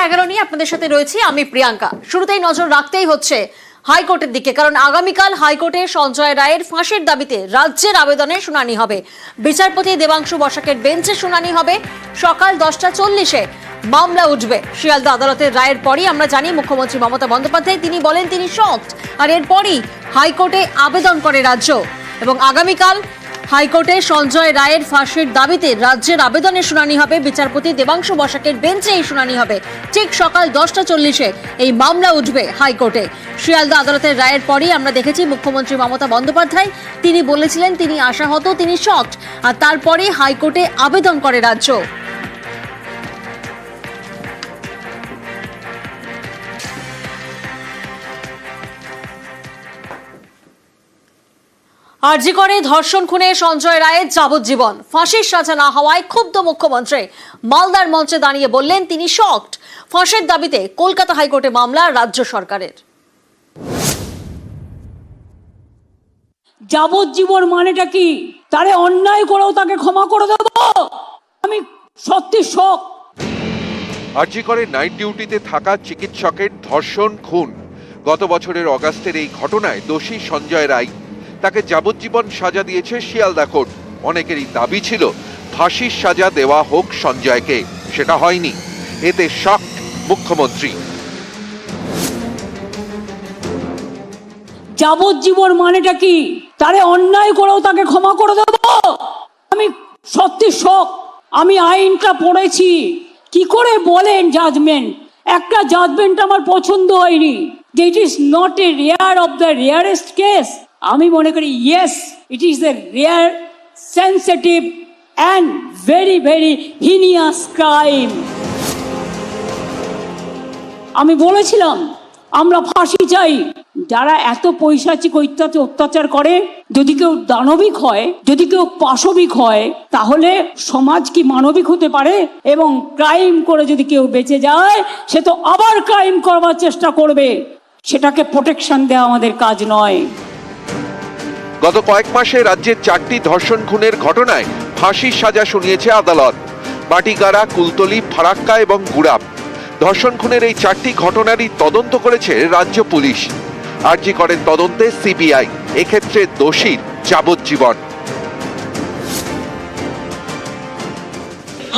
11 নিয়ে আপনাদের সাথে রয়েছি আমি প্রিয়াঙ্কা। শুরুতেই নজর রাখতেই হচ্ছে হাইকোর্টের দিকে, কারণ আগামীকাল হাইকোর্টে সঞ্জয় রায়ের ফাঁসির দাবিতে রাজ্যের আবেদনের শুনানি হবে। বিচারপতি দেবাংশু বসাকের বেঞ্চে শুনানি হবে। সকাল 10:40-এ মামলা উঠবে শিয়ালদা আদালতের রায়ের পরই। আমরা জানি মুখ্যমন্ত্রী মমতা বন্দ্যোপাধ্যায় তিনি বলেন তিনি শকড, আর এরপরই হাইকোর্টে আবেদন করে রাজ্য। এবং আগামীকাল হাইকোর্টে সঞ্জয় রায়ের ফাঁসির দাবিতে রাজ্যের আবেদনের শুনানি হবে। বিচারপতি দেবাংশু বসাকের বেঞ্চে এই শুনানি হবে। ঠিক সকাল 10:40-এ এই মামলা উঠবে হাইকোর্টে। শিয়ালদা আদালতের রায়ের পরই আমরা দেখেছি মুখ্যমন্ত্রী মমতা বন্দ্যোপাধ্যায় তিনি বলেছিলেন তিনি আশাহত, তিনি শকড, আর তারপরে হাইকোর্টে আবেদন করে রাজ্য। আরজি করে ধর্ষণ খুনে সঞ্জয় রায়ের যাবজ্জীবন, ফাঁসির সাজা না হওয়ায় ক্ষুব্ধ মুখ্যমন্ত্রী। মালদার মঞ্চে দাঁড়িয়ে বললেন তিনি শকড। ফাঁসির দাবিতে কলকাতা হাইকোর্টে মামলা রাজ্য সরকারের। যাবজ্জীবন মানেটা কি? তারে অন্যায় করেও তাকে ক্ষমা করে দেব? আমি সত্যি শক। আরজি করে নাইট ডিউটিতে থাকা চিকিৎসকের ধর্ষণ খুন। গত বছরের অগাস্টের এই ঘটনায় দোষী সঞ্জয় রায়, তাকে যাবজ্জীবন সাজা দিয়েছে শিয়ালদা কোর্ট। অনেকেরই দাবি ছিল ফাঁসির সাজা দেওয়া হোক সঞ্জয়কে, সেটা হয়নি। এতে শকড মুখ্যমন্ত্রী। যাবজ্জীবন মানেটা কি? তারে অন্যায় করেও তাকে ক্ষমা করে দেব? আমি সত্যি শক। আমি আইনটা পড়েছি। কি করে বলেন জাজমেন্ট? একটা জাজমেন্ট আমার পছন্দ হয়নি। It is not a rare of the rarest case. আমি মনে করি yes, it is a rare, sensitive and very very heinous crime. আমি বলেছিলাম আমরা ফাঁসি চাই। যারা এত পৈশাচিক অত্যাচার করে, যদি কেউ দানবিক হয়, যদি কেউ পাশবিক হয়, তাহলে সমাজ কি মানবিক হতে পারে? এবং ক্রাইম করে যদি কেউ বেঁচে যায়, সে তো আবার ক্রাইম করবার চেষ্টা করবে। সেটাকে প্রোটেকশন দেওয়া আমাদের কাজ নয়। গত কয়েক মাসে রাজ্যের 4টি ধর্ষণ খুনের ঘটনায় ফাঁসির সাজা শুনিয়েছে আদালত। বাটিগাড়া, কুলতলি, ফারাক্কা এবং গুড়াপ। ধর্ষণ খুনের এই 4টি ঘটনারই তদন্ত করেছে রাজ্য পুলিশ। আরজি করের তদন্তে সিবিআই। এক্ষেত্রে দোষীর যাবজ্জীবন।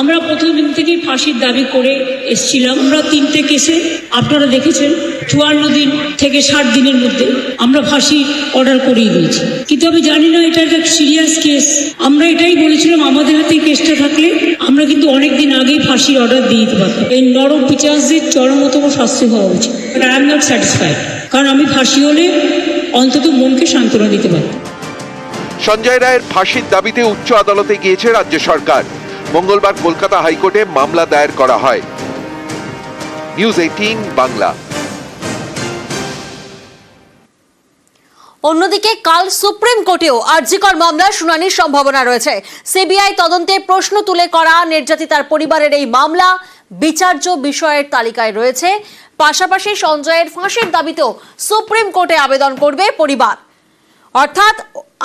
আমরা প্রথম দিন থেকেই ফাঁসির দাবি করে এসেছিলাম। আমরা 3টে কেসে আপনারা দেখেছেন 54 দিন থেকে 60 দিনের মধ্যে আমরা ফাঁসি অর্ডার করিয়ে দিয়েছি। কিন্তু আমি জানি না এটা একটা সিরিয়াস কেস। আমরা এটাই বলেছিলাম আমাদের হাতে কেসটা থাকলে আমরা কিন্তু অনেক দিন আগেই ফাঁসির অর্ডার দিয়ে দিতে পারতাম। এই নরম পিচার্সদের চরমতম শাস্তি হওয়া উচিত। আই এম নট স্যাটিসফাইড, কারণ আমি ফাঁসি হলে অন্তত মনকে সান্ত্বনা দিতে পারতাম। সঞ্জয় রায়ের ফাঁসির দাবিতে উচ্চ আদালতে গিয়েছে রাজ্য সরকার। মঙ্গলবার কলকাতা হাইকোর্টে মামলা দায়ের করা হয়। নিউজ 18 বাংলা। অন্যদিকে কাল সুপ্রিম কোর্টেও আরজিকর মামলার শুনানির সম্ভাবনা রয়েছে। সিবিআই তদন্তে প্রশ্ন তুলে করা নির্যাতিতার পরিবারের এই মামলা বিচার্য বিষয়ের তালিকায় রয়েছে। পাশাপাশি সঞ্জয়ের ফাঁসির দাবিতেও সুপ্রিম কোর্টে আবেদন করবে পরিবার। অর্থাৎ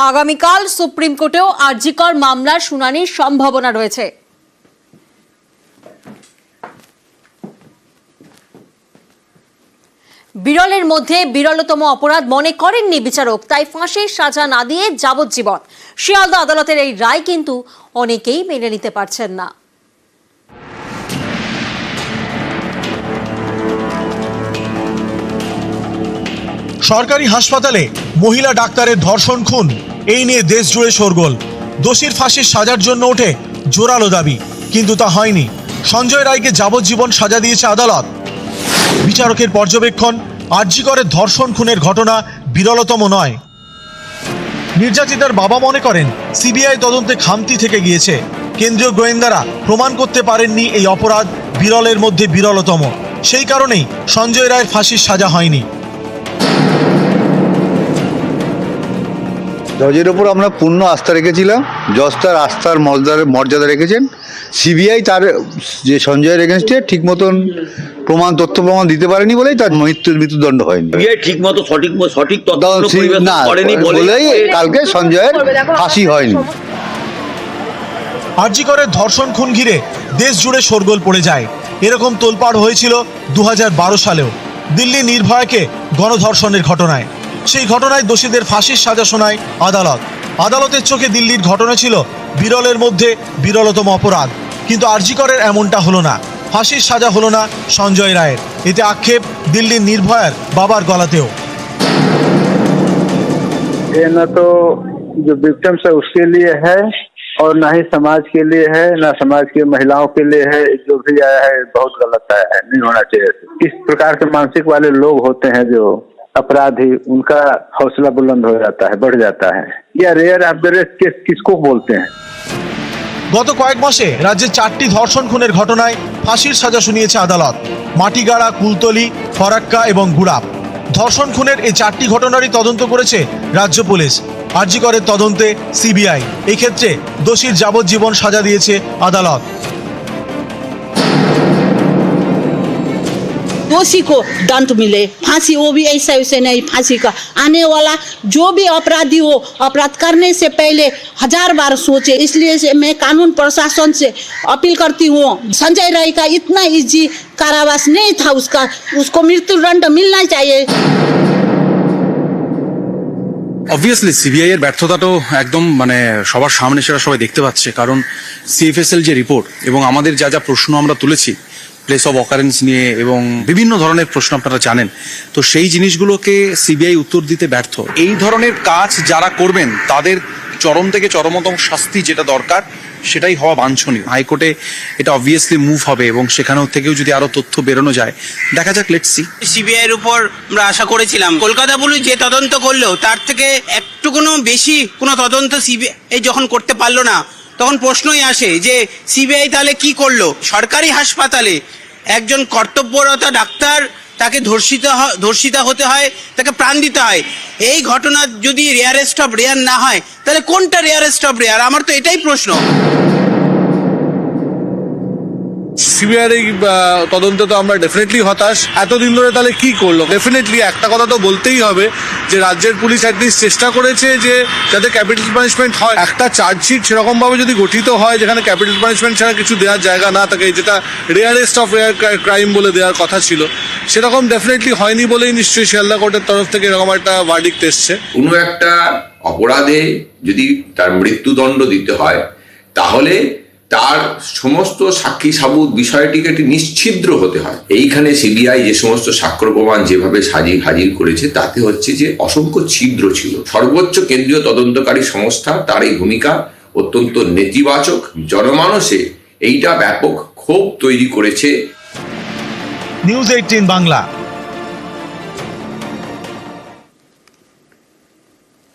আগামীকাল সুপ্রিম কোর্টেও আরজিকর মামলার শুনানির সম্ভাবনা রয়েছে। বিরলের মধ্যে বিরলতম অপরাধ মনে করেননি বিচারক, তাই ফাঁসির সাজা না দিয়ে যাবজ্জীবন। শিয়ালদা আদালতের এই রায় কিন্তু অনেকেই মেনে নিতে পারছেন না। সরকারি হাসপাতালে মহিলা ডাক্তারের ধর্ষণ খুন, এই নিয়ে দেশ জুড়ে শোরগোল। দোষীর ফাঁসির সাজার জন্য ওঠে জোরালো দাবি, কিন্তু তা হয়নি। সঞ্জয় রায়কে যাবজ্জীবন সাজা দিয়েছে আদালত। বিচারকের পর্যবেক্ষণ, আরজি করে ধর্ষণ খুনের ঘটনা বিরলতম নয়। নির্যাতিতার বাবা মনে করেন সিবিআই তদন্তে খামতি থেকে গিয়েছে। কেন্দ্রীয় গোয়েন্দারা প্রমাণ করতে পারেননি এই অপরাধ বিরলের মধ্যে বিরলতম। সেই কারণেই সঞ্জয় রায়ের ফাঁসির সাজা হয়নি। জজের ওপর আমরা পূর্ণ আস্থা রেখেছিলাম। জজ তার আস্থার মর্যাদা রেখেছেন। সিবিআই তার যে সঞ্জয়ের এগেনস্টে ঠিক মতন তথ্য প্রমাণ দিতে পারেনি বলেই তার মৃত্যুদণ্ড হয়নি। ঠিক মতো সঠিক না বলেই কালকে সঞ্জয়ের ফাঁসি হয়নি। আরজি করে ধর্ষণ খুন ঘিরে দেশ জুড়ে শোরগোল পড়ে যায়। এরকম তোলপাড় হয়েছিল 2012 সালেও দিল্লি নির্ভয়াকে গণধর্ষণের ঘটনায়। সেই ঘটনায় দোষীদের ফাঁসির সাজা শোনায় আদালত। আদালতের চোখে দিল্লির ঘটনা ছিল বিরলের মধ্যে বিরলতম অপরাধ, কিন্তু আরজি করের এমনটা হলো না। ফাঁসির সাজা হলো না সঞ্জয় রায়ের। এতে আক্ষেপ দিল্লির নির্ভয়ার বাবার গলাতেও। ये न तो जो विक्टिम्स है उसके लिए है और ना ही समाज के लिए है, ना समाज की महिलाओं के लिए है। जो भी आया है बहुत गलत आया है, नहीं होना चाहिए। इस प्रकार के मानसिक वाले लोग होते हैं जो अपराधी, उनका हौसला बुलंद हो जाता है, बढ़ जाता है। या rare of the rare case किसको बोलते हैं? গত কয়েক মাসে রাজ্যে 4টি ধর্ষণ খুনের ঘটনায় ফাঁসির সাজা শুনিয়েছে আদালত। মাটিগাড়া, কুলতলি, ফরাক্কা এবং গুড়াপ। ধর্ষণ খুনের এই 4টি ঘটনারই তদন্ত করেছে রাজ্য পুলিশ। আরজি করের তদন্তে সিবিআই। এই ক্ষেত্রে দোষীর যাবজ্জীবন সাজা দিয়েছে আদালত। दोषी को दंड मिले, फांसी, वो भी ऐसा वैसे नहीं। फांसी का आने वाला जो भी अपराधी हो, अपराध करने से पहले 1000 बार सोचे। इसलिए से मैं कानून प्रशासन से अपील करती हूँ, संजय राय का इतना इजी कारावास नहीं था, उसको मृत्युदंड मिलना चाहिए। অবভিয়াসলি সিবিআই এর ব্যর্থতাটাও একদম মানে সবার সামনে, সেটা সবাই দেখতে পাচ্ছে। কারণ সিএফএসএল যে রিপোর্ট এবং আমাদের যা যা প্রশ্ন আমরা তুলেছি প্লেস অফ অকারেন্স নিয়ে এবং বিভিন্ন ধরনের প্রশ্ন আপনারা জানেন, তো সেই জিনিসগুলোকে সিবিআই উত্তর দিতে ব্যর্থ। এই ধরনের কাজ যারা করবেন তাদের চরম থেকে চরমতম শাস্তি যেটা দরকার সেটাই হওয়া বাঞ্ছনীয়। হাইকোর্টে এটা অবভিয়াসলি মুভ হবে এবং সেখানেও থেকেও যদি আরো তথ্য বেরোনো যায়, দেখা যাক, লেটস সি। সিবিআই এর উপর আমরা আশা করেছিলাম, কলকাতা পুলিশ যে তদন্ত করলো তার থেকে একটু কোনো বেশি কোনো তদন্ত সিবিআই যখন করতে পারলো না, তখন প্রশ্নই আসে যে সিবিআই তাহলে কি করলো? সরকারি হাসপাতালে একজন কর্তব্যরত ডাক্তার, তাকে ধর্ষিতা হতে হয়, তাকে প্রাণ দিতে হয়। এই ঘটনা যদি রেয়ারেস্ট অফ রেয়ার না হয়, তাহলে কোনটা রেয়ারেস্ট অফ রেয়ার? আমার তো এটাই প্রশ্ন। সিবিআইয়ের এই তদন্তে তো আমরা ডেফিনেটলি হতাশ। এতদিন ধরে তাহলে কি করলো? ডেফিনেটলি একটা কথা তো বলতেই হবে যে রাজ্যের পুলিশ অ্যাটলিস্ট চেষ্টা করেছে যে যাতে ক্যাপিটাল পানিশমেন্ট হয়। একটা চার্জশিট সেরকম ভাবে যদি গঠিত হয় যেখানে ক্যাপিটাল পানিশমেন্ট ছাড়া কিছু দেওয়ার জায়গা না থাকে, যেটা রেয়ারেস্ট অফ রেয়ার ক্রাইম বলে দেওয়ার কথা ছিল, সেরকম ডেফিনেটলি হয়নি বলেই নিশ্চয়ই শিয়ালদা কোর্টের তরফ থেকে এরকম একটা ভার্ডিক্ট এসছে। কোনো একটা অপরাধে যদি তার মৃত্যুদণ্ড দিতে হয়, তাহলে তার সমস্ত সাক্ষী সাবুত বিষয়টিকে একটি নিশ্ছিদ্র হতে হয়। এইখানে সিবিআই যে সমস্ত সাক্ষ্য প্রমাণ যেভাবে হাজির করেছে, তাতে হচ্ছে যে অসংখ্য ছিদ্র ছিল। সর্বোচ্চ কেন্দ্রীয় তদন্তকারী সংস্থা তার এই ভূমিকা অত্যন্ত নেতিবাচক। জনমানসে এইটা ব্যাপক ক্ষোভ তৈরি করেছে। নিউজ 18 বাংলা।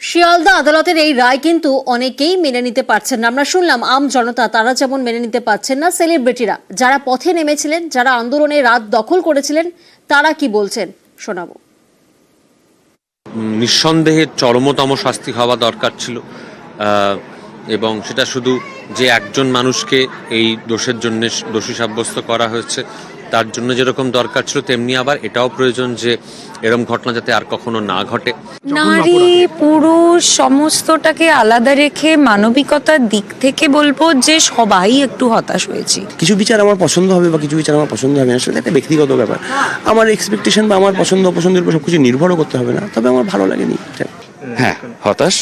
শিয়ালদা আদালতের এই রায় কিন্তু অনেকেই মেনে নিতে পারছেন না। আমরা শুনলাম আম জনতা তারা যেমন মেনে নিতে পারছেন না, সেলিব্রিটিরা যারা পথে নেমেছিলেন, যারা আন্দোলনে রাত দখল করেছিলেন, তারা কি বলছেন শোনাবো। নিঃসন্দেহে চরমতম শাস্তি হওয়া দরকার ছিল, এবং সেটা শুধু যে একজন মানুষকে এই দোষের জন্য দোষী সাব্যস্ত করা হয়েছে তার জন্য যেরকম দরকার ছিল, তেমনি আবার এটাও প্রয়োজন যে এরকম ঘটনা যাতে আর কখনো না ঘটে। নারী পুরুষ সমস্তটাকে আলাদা রেখে মানবিকতার দিক থেকে বলবো যে সবাই একটু হতাশ হয়েছি। কিছু বিচার আমার পছন্দ হবে বা কিছু বিচার আমার পছন্দ হবে না, সেটা একটা ব্যক্তিগত ব্যাপার। আমার এক্সপেকটেশন বা আমার পছন্দ অপছন্দের উপর সবকিছু নির্ভরও করতে হবে না, তবে আমার ভালো লাগেনি। হ্যাঁ, হতাশ,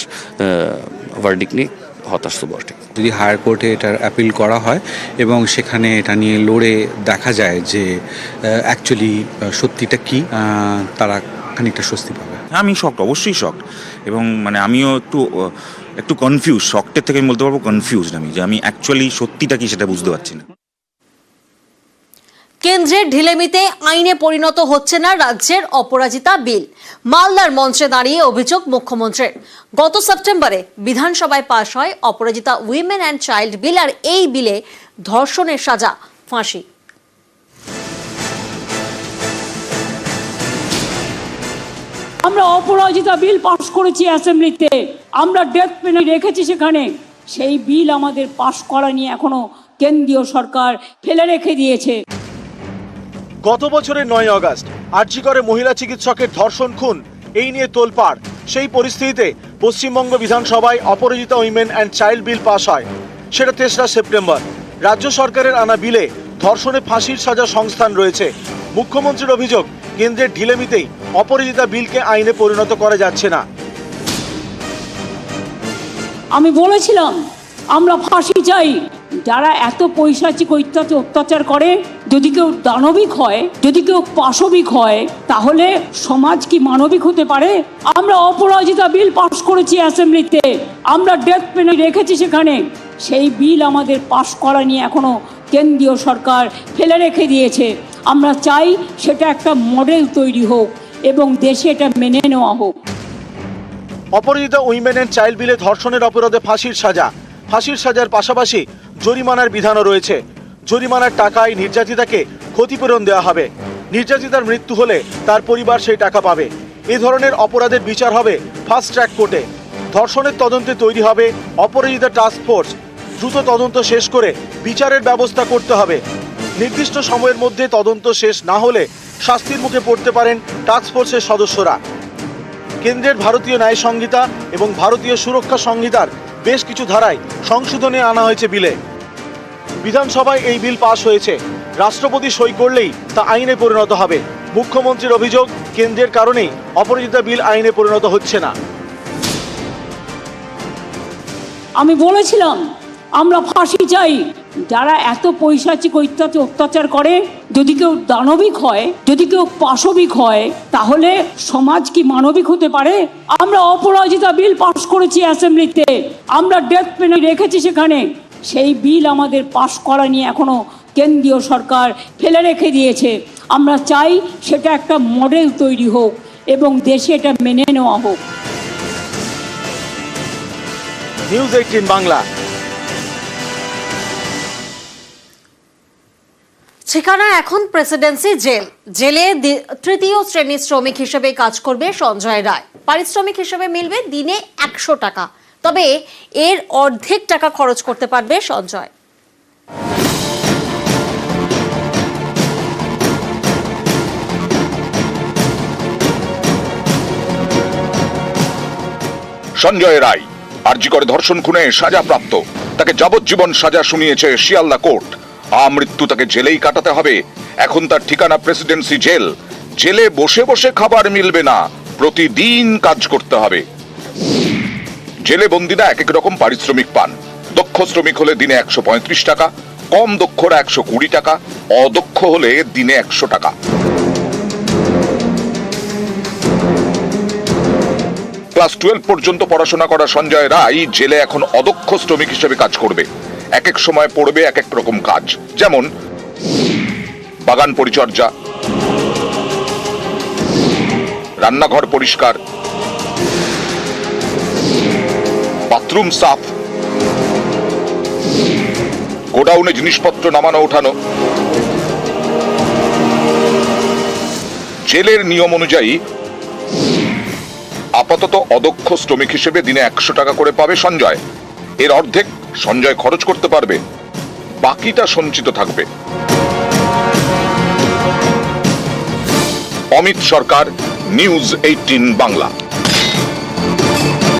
ভার্ডিক্ট নিয়ে হতাশ তো বটে। যদি হায়ার কোর্টে এটার অ্যাপিল করা হয় এবং সেখানে এটা নিয়ে লড়ে দেখা যায় যে অ্যাকচুয়ালি সত্যিটা কি, তারা খানিকটা স্বস্তি পাবে। আমি শকড, অবশ্যই শকড, এবং মানে আমিও একটু কনফিউজ। শকটের থেকে আমি বলতে পারবো কনফিউজড আমি, যে আমি অ্যাকচুয়ালি সত্যিটা কি সেটা বুঝতে পারছি না। কেন্দ্রের ঢিলেমিতে আইনে পরিণত হচ্ছে না রাজ্যের অপরাজিতা বিল। মালদার মঞ্চে দাঁড়িয়ে অভিযোগ মুখ্যমন্ত্রীর। গত সেপ্টেম্বরে বিধানসভায় পাশ হয় অপরাজিতা উইমেন অ্যান্ড চাইল্ড বিল, আর এই বিলে ধর্ষণের সাজা ফাঁসি। আমরা অপরাজিতা বিল পাশ করেছি অ্যাসেম্বলিতে, আমরা ডেথ পেনাল্টি রেখেছি সেখানে। সেই বিল আমাদের পাশ করা নিয়ে এখনো কেন্দ্রীয় সরকার ফেলে রেখে দিয়েছে। গত বছরের 9 আগস্ট আরজি করে মহিলা চিকিৎসকের ধর্ষণ খুন, এই নিয়ে তোলপাড়। সেই পরিস্থিতিতে পশ্চিমবঙ্গ বিধানসভায় Aparajita women and child bill pass হয়। সেটা 3রা সেপ্টেম্বর। রাজ্য সরকারের আনা বিলে ধর্ষণে ফাঁসির সাজা সংস্থান রয়েছে। মুখ্যমন্ত্রীর অভিযোগ, কেন্দ্রের ঢিলেমিতেই অপরাজিতা বিলকে আইনে পরিণত করা যাচ্ছে না। আমি বলেছিলাম আমরা ফাঁসি চাই। যারা এত পৈশাচিক অত্যাচার করে, যদি কেউ দানবিক হয়, যদি কেউ পাশবিক হয়, তাহলে সমাজ কি মানবিক হতে পারে? আমরা অপরাজিতা বিল পাশ করেছি অ্যাসেম্বলিতে, আমরা ডেথ পেনাল্টি রেখেছি সেখানে। সেই বিল আমাদের পাশ করা নিয়ে এখনো কেন্দ্রীয় সরকার ফেলে রেখে দিয়েছে। আমরা চাই সেটা একটা মডেল তৈরি হোক এবং দেশে এটা মেনে নেওয়া হোক। অপরাজিতা উইমেন অ্যান্ড চাইল্ড বিলে ধর্ষণের অপরাধে ফাঁসির সাজা, ফাঁসির সাজার পাশাপাশি জরিমানার বিধানও রয়েছে। জরিমানার টাকায় নির্যাতিতাকে ক্ষতিপূরণ দেওয়া হবে। নির্যাতিতার মৃত্যু হলে তার পরিবার সেই টাকা পাবে। এ ধরনের অপরাধের বিচার হবে ফাস্ট ট্র্যাক কোর্টে। ধর্ষণের তদন্তে তৈরি হবে অপরাজিতা টাস্ক ফোর্স। দ্রুত তদন্ত শেষ করে বিচারের ব্যবস্থা করতে হবে। নির্দিষ্ট সময়ের মধ্যে তদন্ত শেষ না হলে শাস্তির মুখে পড়তে পারেন টাস্ক ফোর্সের সদস্যরা। কেন্দ্রের ভারতীয় ন্যায় সংহিতা এবং ভারতীয় সুরক্ষা সংহিতার বেশ কিছু ধারায় সংশোধনে আনা হয়েছে বিলে। বিধানসভায় এই বিল পাশ হয়েছে। রাষ্ট্রপতি সই করলেই তা আইনে পরিণত হবে। মুখ্যমন্ত্রীর অভিযোগ, কেন্দ্রের কারণেই অপরাজিতা বিল আইনে পরিণত হচ্ছে না। আমি বলেছিলাম আমরা ফাঁসি চাই। যারা এত পৈশাচিক অত্যাচার করে, যদি কেউ দানবিক হয়, যদি কেউ পাশবিক হয়, তাহলে সমাজ কি মানবিক হতে পারে? আমরা অপরাজিতা বিল পাশ করেছি অ্যাসেম্বলিতে, আমরা ডেথ পেনাল্টি রেখেছি সেখানে। সেই বিল আমাদের পাশ করা নিয়ে এখনো কেন্দ্রীয় সরকার ফেলে রেখে দিয়েছে। আমরা চাই সেটা একটা মডেল তৈরি হোক এবং দেশে এটা মেনে নেওয়া হোক। নিউজ 18 বাংলা। ঠিকানা এখন প্রেসিডেন্সি জেল। জেলে তৃতীয় শ্রেণীর শ্রমিক হিসেবে কাজ করবে সঞ্জয় রায়। পারিশ্রমিক হিসেবে মিলবে দিনে 100 টাকা। তবে এর অর্ধেক টাকা খরচ করতে পারবে সঞ্জয়। সঞ্জয় রায় আরজি করে ধর্ষণ খুনে সাজাপ্রাপ্ত। তাকে যাবজ্জীবন সাজা শুনিয়েছে শিয়ালদা কোর্ট। আমৃত্যু তাকে জেলেই কাটাতে হবে। এখন তার ঠিকানা প্রেসিডেন্সি জেল। জেলে বসে বসে খাবার মিলবে না, প্রতিদিন কাজ করতে হবে। জেলে বন্দীরা এক এক রকম পারিশ্রমিক পান। দক্ষ শ্রমিক হলে দিনে 135 টাকা, কম দক্ষরা 120 টাকা, অদক্ষ হলে দিনে 100 টাকা। ক্লাস 12 পর্যন্ত পড়াশোনা করা সঞ্জয় রায় জেলে এখন অদক্ষ শ্রমিক হিসেবে কাজ করবে। এক এক সময় পড়বে এক এক রকম কাজ, যেমন বাগান পরিচর্যা, রান্নাঘর পরিষ্কার, বাথরুম সাফ, গোডাউনে জিনিসপত্র নামানো ওঠানো। জেলের নিয়ম অনুযায়ী আপাতত অদক্ষ শ্রমিক হিসেবে দিনে 100 টাকা করে পাবে সঞ্জয়। এর অর্ধেক সঞ্জয় খরচ করতে পারবে, বাকিটা সঞ্চিত থাকবে। অমিত সরকার, নিউজ 18 বাংলা।